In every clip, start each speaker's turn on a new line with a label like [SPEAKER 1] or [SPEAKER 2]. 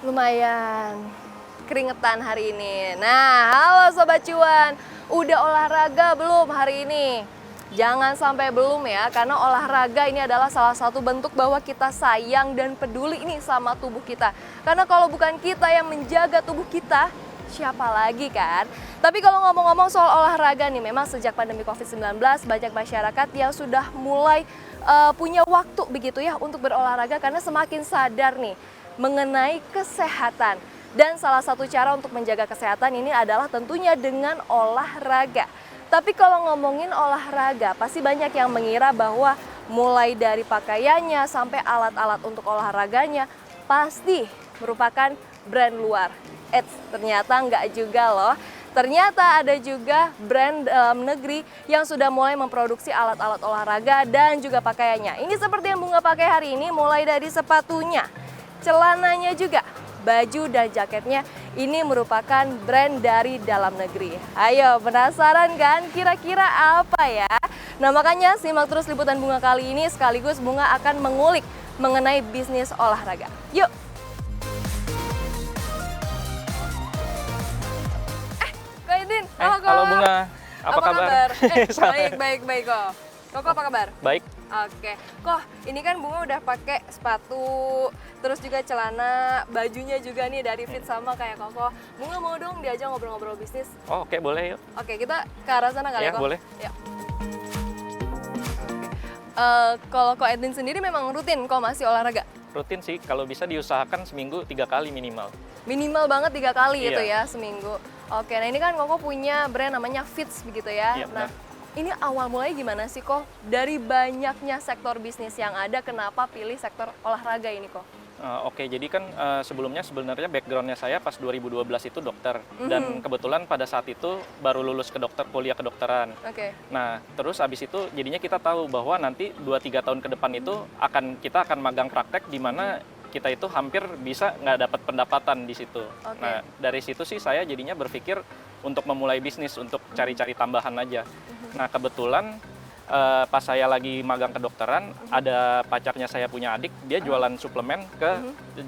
[SPEAKER 1] Lumayan keringetan hari ini. Nah, halo Sobat Cuan, udah olahraga belum hari ini? Jangan sampai belum ya, karena olahraga ini adalah salah satu bentuk bahwa kita sayang dan peduli ini sama tubuh kita. Karena kalau bukan kita yang menjaga tubuh kita, siapa lagi kan? Tapi kalau ngomong-ngomong soal olahraga nih, memang sejak pandemi COVID-19 banyak masyarakat yang sudah mulai punya waktu begitu ya untuk berolahraga karena semakin sadar nih mengenai kesehatan. Dan salah satu cara untuk menjaga kesehatan ini adalah tentunya dengan olahraga. Tapi kalau ngomongin olahraga, pasti banyak yang mengira bahwa mulai dari pakaiannya sampai alat-alat untuk olahraganya pasti merupakan brand luar. Ternyata nggak juga loh. Ternyata ada juga brand dalam negeri yang sudah mulai memproduksi alat-alat olahraga dan juga pakaiannya. Ini seperti yang Bunga pakai hari ini, mulai dari sepatunya, celananya juga, baju dan jaketnya ini merupakan brand dari dalam negeri. Ayo, penasaran kan kira-kira apa ya? Nah, makanya simak terus liputan Bunga kali ini, sekaligus Bunga akan mengulik mengenai bisnis olahraga. Yuk! Kak Edin, halo Kak.
[SPEAKER 2] Halo Bunga, apa kabar?
[SPEAKER 1] Baik kok. Kok apa kabar?
[SPEAKER 2] Baik.
[SPEAKER 1] Oke, kok ini kan Bunga udah pakai sepatu, terus juga celana, bajunya juga nih dari Fit sama kayak Koko. Bunga mau dong diajak ngobrol-ngobrol bisnis.
[SPEAKER 2] Oh, oke, boleh yuk.
[SPEAKER 1] Oke, kita ke arah sana kali
[SPEAKER 2] Ya,
[SPEAKER 1] ya, Kok?
[SPEAKER 2] boleh.
[SPEAKER 1] Yuk. Kalau Kok Edwin sendiri memang rutin kok masih olahraga?
[SPEAKER 2] Rutin sih, kalau bisa diusahakan seminggu 3 kali minimal.
[SPEAKER 1] Minimal banget 3 kali
[SPEAKER 2] Iya.
[SPEAKER 1] itu ya seminggu. Oke, nah ini kan Koko punya brand namanya Fits begitu ya.
[SPEAKER 2] Iya,
[SPEAKER 1] Nah,
[SPEAKER 2] benar.
[SPEAKER 1] ini awal mulai gimana sih kok? Dari banyaknya sektor bisnis yang ada, kenapa pilih sektor olahraga ini kok?
[SPEAKER 2] Oke, jadi kan sebelumnya sebenarnya backgroundnya saya pas 2012 itu dokter. Dan kebetulan pada saat itu baru lulus kuliah kedokteran.
[SPEAKER 1] Oke.
[SPEAKER 2] Nah, terus abis itu jadinya kita tahu bahwa nanti 2-3 tahun ke depan itu kita akan magang praktek di mana kita itu hampir bisa nggak dapat pendapatan di situ.
[SPEAKER 1] Oke.
[SPEAKER 2] Nah, dari situ sih saya jadinya berpikir untuk memulai bisnis, untuk cari-cari tambahan aja. Nah, kebetulan pas saya lagi magang kedokteran, ada pacarnya saya punya adik, dia jualan suplemen ke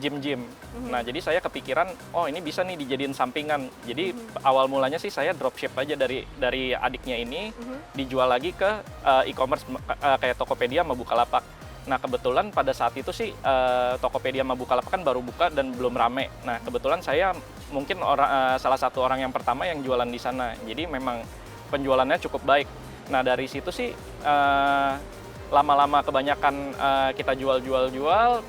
[SPEAKER 2] gym-gym. Nah, jadi saya kepikiran, oh ini bisa nih dijadiin sampingan. Jadi awal mulanya sih saya dropship aja dari adiknya ini, dijual lagi ke e-commerce kayak Tokopedia sama Bukalapak. Nah, kebetulan pada saat itu sih Tokopedia sama Bukalapak kan baru buka dan belum rame. Nah, kebetulan saya mungkin salah satu orang yang pertama yang jualan di sana. Jadi memang penjualannya cukup baik. Nah, dari situ sih lama-lama kebanyakan kita jual,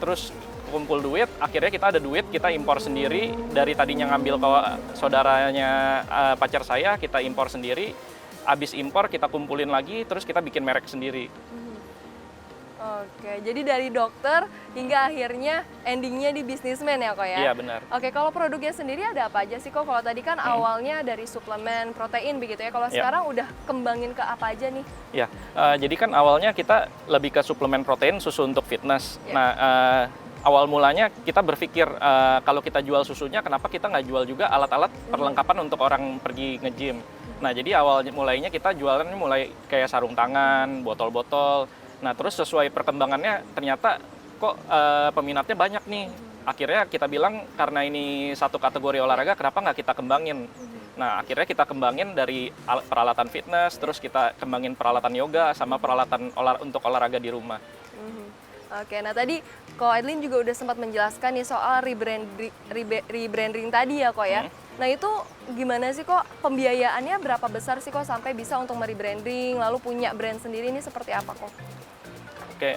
[SPEAKER 2] terus kumpul duit, akhirnya kita ada duit, kita impor sendiri. Dari tadinya ngambil ke saudaranya pacar saya, kita impor sendiri. Abis impor kita kumpulin lagi, terus kita bikin merek sendiri.
[SPEAKER 1] Oke, jadi dari dokter hingga akhirnya endingnya di bisnismen ya kok ya?
[SPEAKER 2] Iya, benar.
[SPEAKER 1] Oke, kalau produknya sendiri ada apa aja sih kok? Kalau tadi kan awalnya dari suplemen protein begitu ya, kalau
[SPEAKER 2] Iya.
[SPEAKER 1] sekarang udah kembangin ke apa aja nih?
[SPEAKER 2] Ya, jadi kan awalnya kita lebih ke suplemen protein, susu untuk fitness.
[SPEAKER 1] Ya.
[SPEAKER 2] Nah, awal mulanya kita berpikir kalau kita jual susunya, kenapa kita nggak jual juga alat-alat perlengkapan untuk orang pergi nge-gym. Nah, jadi awal mulainya kita jualan mulai kayak sarung tangan, botol-botol. Nah, terus sesuai perkembangannya ternyata kok peminatnya banyak nih. Akhirnya kita bilang karena ini satu kategori olahraga, kenapa nggak kita kembangin? Nah, akhirnya kita kembangin dari peralatan fitness, terus kita kembangin peralatan yoga, sama peralatan untuk olahraga di rumah.
[SPEAKER 1] Oke, nah tadi Ko Edlin juga udah sempat menjelaskan nih soal rebranding tadi ya kok ya. Nah itu gimana sih kok pembiayaannya berapa besar sih kok sampai bisa untuk merebranding lalu punya brand sendiri ini seperti apa kok?
[SPEAKER 2] Oke,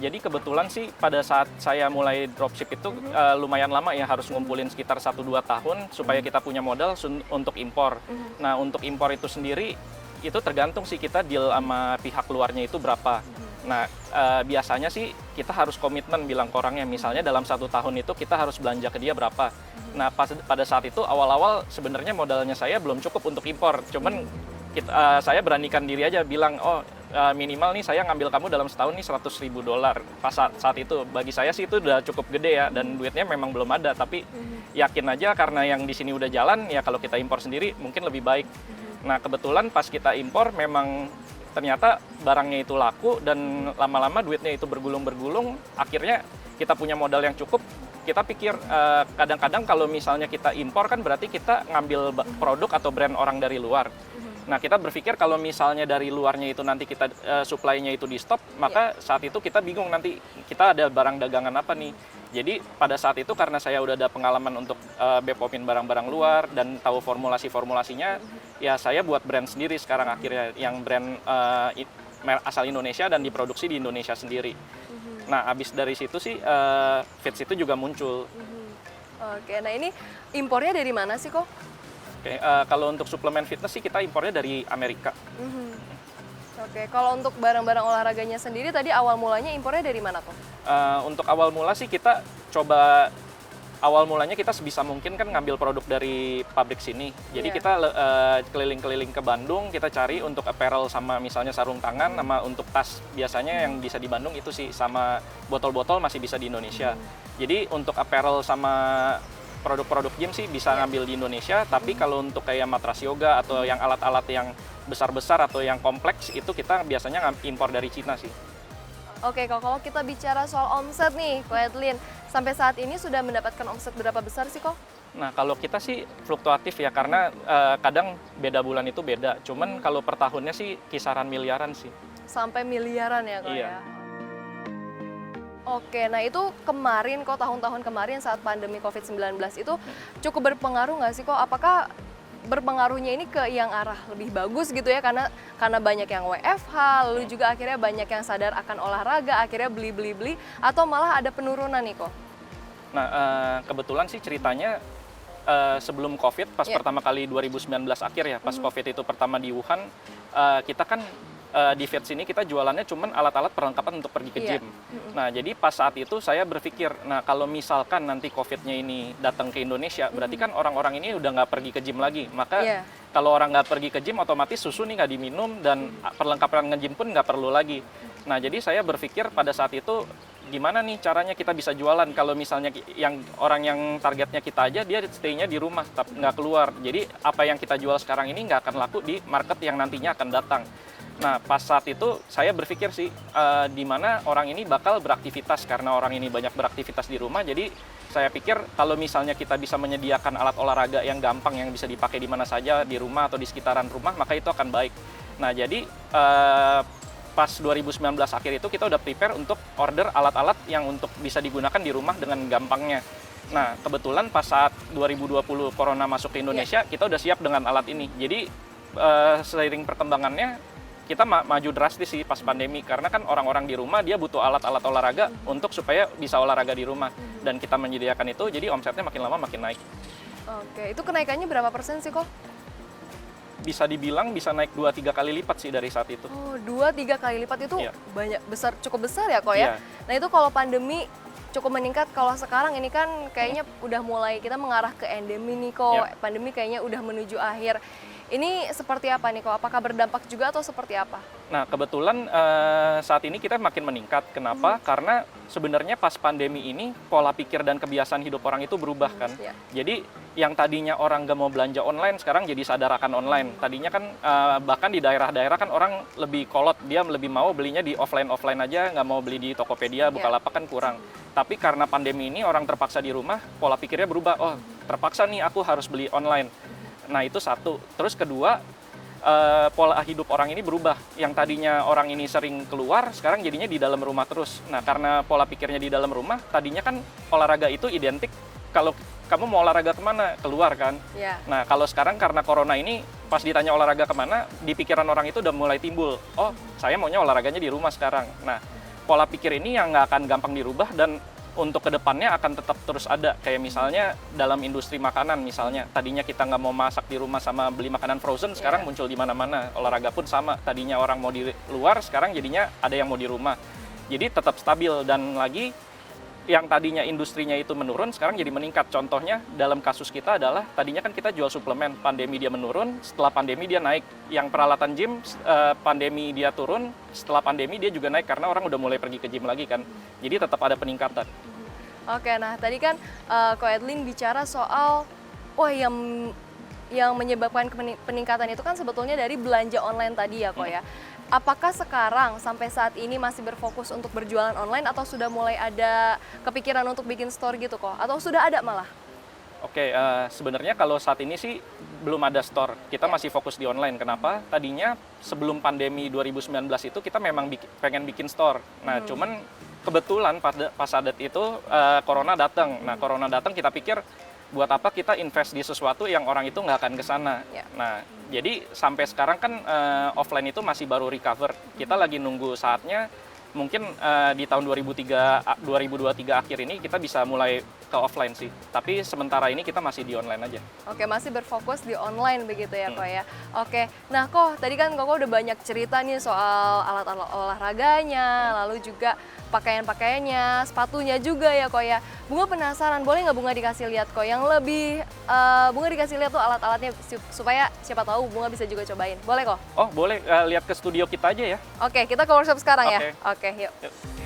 [SPEAKER 2] jadi kebetulan sih pada saat saya mulai dropship itu lumayan lama ya, harus ngumpulin sekitar 1-2 tahun supaya kita punya modal untuk impor. Nah, untuk impor itu sendiri itu tergantung sih kita deal sama pihak luarnya itu berapa. Nah, biasanya sih kita harus komitmen bilang ke orangnya, misalnya dalam 1 tahun itu kita harus belanja ke dia berapa. Nah, pada saat itu awal-awal sebenarnya modalnya saya belum cukup untuk impor, cuman saya beranikan diri aja bilang, minimal nih saya ngambil kamu dalam setahun nih $100.000. Pas saat itu bagi saya sih itu udah cukup gede ya, dan duitnya memang belum ada, tapi yakin aja karena yang di sini udah jalan ya, kalau kita impor sendiri mungkin lebih baik. Nah, kebetulan pas kita impor memang ternyata barangnya itu laku dan lama-lama duitnya itu bergulung-bergulung, akhirnya kita punya modal yang cukup, kita pikir kadang-kadang kalau misalnya kita impor kan berarti kita ngambil produk atau brand orang dari luar. Nah, kita berpikir kalau misalnya dari luarnya itu nanti kita supply-nya itu di stop, maka saat itu kita bingung nanti kita ada barang dagangan apa nih. Jadi pada saat itu karena saya udah ada pengalaman untuk BPOM-in barang-barang luar dan tahu formulasi-formulasinya, ya saya buat brand sendiri sekarang akhirnya yang brand asal Indonesia dan diproduksi di Indonesia sendiri. Nah, abis dari situ sih Fits itu juga muncul.
[SPEAKER 1] Oke, nah ini impornya dari mana sih kok?
[SPEAKER 2] Oke, kalau untuk suplemen fitness sih kita impornya dari Amerika.
[SPEAKER 1] Oke, kalau untuk barang-barang olahraganya sendiri tadi awal mulanya impornya dari mana tuh?
[SPEAKER 2] Untuk awal mula sih kita coba awal mulanya kita sebisa mungkin kan ngambil produk dari pabrik sini. Jadi kita keliling-keliling ke Bandung, kita cari untuk apparel sama misalnya sarung tangan, sama untuk tas biasanya yang bisa di Bandung itu sih, sama botol-botol masih bisa di Indonesia. Jadi untuk apparel sama produk-produk gym sih bisa ngambil di Indonesia, tapi kalau untuk kayak matras yoga atau yang alat-alat yang besar-besar atau yang kompleks itu kita biasanya impor dari Cina sih.
[SPEAKER 1] Oke, kalau kita bicara soal omset nih, Ko Edlin, sampai saat ini sudah mendapatkan omset berapa besar sih kok?
[SPEAKER 2] Nah, kalau kita sih fluktuatif ya, karena kadang beda bulan itu beda. Cuman kalau per tahunnya sih kisaran miliaran sih.
[SPEAKER 1] Sampai miliaran ya kok ya? Oke, nah itu kemarin kok, tahun-tahun kemarin saat pandemi COVID-19 itu cukup berpengaruh nggak sih kok? Apakah berpengaruhnya ini ke yang arah lebih bagus gitu ya, karena banyak yang WFH, lalu juga akhirnya banyak yang sadar akan olahraga, akhirnya beli, atau malah ada penurunan nih kok?
[SPEAKER 2] Nah, kebetulan sih ceritanya sebelum COVID, pas pertama kali 2019 akhir ya, pas COVID itu pertama di Wuhan, kita kan di Fits ini kita jualannya cuman alat-alat perlengkapan untuk pergi ke gym. Nah, jadi pas saat itu saya berpikir, nah kalau misalkan nanti COVID-nya ini datang ke Indonesia, berarti kan orang-orang ini udah nggak pergi ke gym lagi. Maka kalau orang nggak pergi ke gym, otomatis susu nih nggak diminum dan perlengkapan nge-gym pun nggak perlu lagi. Nah, jadi saya berpikir pada saat itu, gimana nih caranya kita bisa jualan kalau misalnya yang orang yang targetnya kita aja dia stay-nya di rumah, tapi nggak keluar. Jadi apa yang kita jual sekarang ini nggak akan laku di market yang nantinya akan datang. Nah, pas saat itu saya berpikir sih, di mana orang ini bakal beraktivitas, karena orang ini banyak beraktivitas di rumah. Jadi saya pikir kalau misalnya kita bisa menyediakan alat olahraga yang gampang, yang bisa dipakai di mana saja, di rumah atau di sekitaran rumah, maka itu akan baik. Nah, jadi pas 2019 akhir itu kita udah prepare untuk order alat-alat yang untuk bisa digunakan di rumah dengan gampangnya. Nah, kebetulan pas saat 2020 Corona masuk ke Indonesia, kita udah siap dengan alat ini. Jadi seiring perkembangannya, kita maju drastis sih pas pandemi, karena kan orang-orang di rumah dia butuh alat-alat olahraga untuk supaya bisa olahraga di rumah, dan kita menyediakan itu, jadi omsetnya makin lama makin naik.
[SPEAKER 1] Oke, itu kenaikannya berapa persen sih kok?
[SPEAKER 2] Bisa dibilang bisa naik 2-3 kali lipat sih dari saat itu.
[SPEAKER 1] Oh, 2-3 kali lipat itu cukup besar ya kok ya?
[SPEAKER 2] Iya.
[SPEAKER 1] Nah itu kalau pandemi cukup meningkat, kalau sekarang ini kan kayaknya udah mulai kita mengarah ke endemi nih kok, pandemi kayaknya udah menuju akhir. Ini seperti apa nih kok? Apakah berdampak juga atau seperti apa? Nah,
[SPEAKER 2] kebetulan saat ini kita makin meningkat. Kenapa? Karena sebenarnya pas pandemi ini pola pikir dan kebiasaan hidup orang itu berubah kan. Jadi yang tadinya orang gak mau belanja online, sekarang jadi sadar akan online. Tadinya kan bahkan di daerah-daerah kan orang lebih kolot, dia lebih mau belinya di offline aja, nggak mau beli di Tokopedia, Bukalapak kan kurang. Tapi karena pandemi ini orang terpaksa di rumah, pola pikirnya berubah. Oh, terpaksa nih aku harus beli online. Nah, itu satu. Terus kedua, pola hidup orang ini berubah. Yang tadinya orang ini sering keluar, sekarang jadinya di dalam rumah terus. Nah, karena pola pikirnya di dalam rumah, tadinya kan olahraga itu identik, kalau kamu mau olahraga kemana? Keluar kan? Nah, kalau sekarang karena corona ini, pas ditanya olahraga kemana, di pikiran orang itu udah mulai timbul, oh, saya maunya olahraganya di rumah sekarang. Nah, pola pikir ini yang nggak akan gampang dirubah, dan untuk kedepannya akan tetap terus ada. Kayak misalnya dalam industri makanan misalnya, tadinya kita nggak mau masak di rumah sama beli makanan frozen, sekarang muncul di mana-mana. Olahraga pun sama, tadinya orang mau di luar, sekarang jadinya ada yang mau di rumah. Jadi tetap stabil, dan lagi yang tadinya industrinya itu menurun, sekarang jadi meningkat. Contohnya dalam kasus kita adalah, tadinya kan kita jual suplemen, pandemi dia menurun, setelah pandemi dia naik. Yang peralatan gym, pandemi dia turun, setelah pandemi dia juga naik, karena orang udah mulai pergi ke gym lagi kan. Jadi tetap ada peningkatan.
[SPEAKER 1] Oke, nah tadi kan Ko Edlin bicara soal, yang menyebabkan peningkatan itu kan sebetulnya dari belanja online tadi ya kok ya. apakah sekarang sampai saat ini masih berfokus untuk berjualan online atau sudah mulai ada kepikiran untuk bikin store gitu kok? Atau sudah ada malah?
[SPEAKER 2] Oke, sebenarnya kalau saat ini sih belum ada store. Kita masih fokus di online. Kenapa? Tadinya sebelum pandemi 2019 itu kita memang pengen bikin store. Nah, cuman kebetulan pas saat itu corona datang. Nah, corona datang kita pikir buat apa kita invest di sesuatu yang orang itu nggak akan ke sana.
[SPEAKER 1] Ya.
[SPEAKER 2] Nah, jadi sampai sekarang kan offline itu masih baru recover. Kita lagi nunggu saatnya. Mungkin di tahun 2023 akhir ini kita bisa mulai ke offline sih. Tapi sementara ini kita masih di online aja.
[SPEAKER 1] Oke, masih berfokus di online begitu ya kok ya. Oke, nah kok tadi kan kok udah banyak cerita nih soal alat-alat olahraganya, lalu juga pakaian-pakaiannya, sepatunya juga ya kok ya. Bunga penasaran, boleh nggak Bunga dikasih lihat kok yang lebih, Bunga dikasih lihat tuh alat-alatnya supaya siapa tahu Bunga bisa juga cobain. Boleh kok?
[SPEAKER 2] Oh boleh, lihat ke studio kita aja ya.
[SPEAKER 1] Oke, kita ke workshop sekarang ya?
[SPEAKER 2] Oke.
[SPEAKER 1] Oke, yuk.
[SPEAKER 2] Yuk.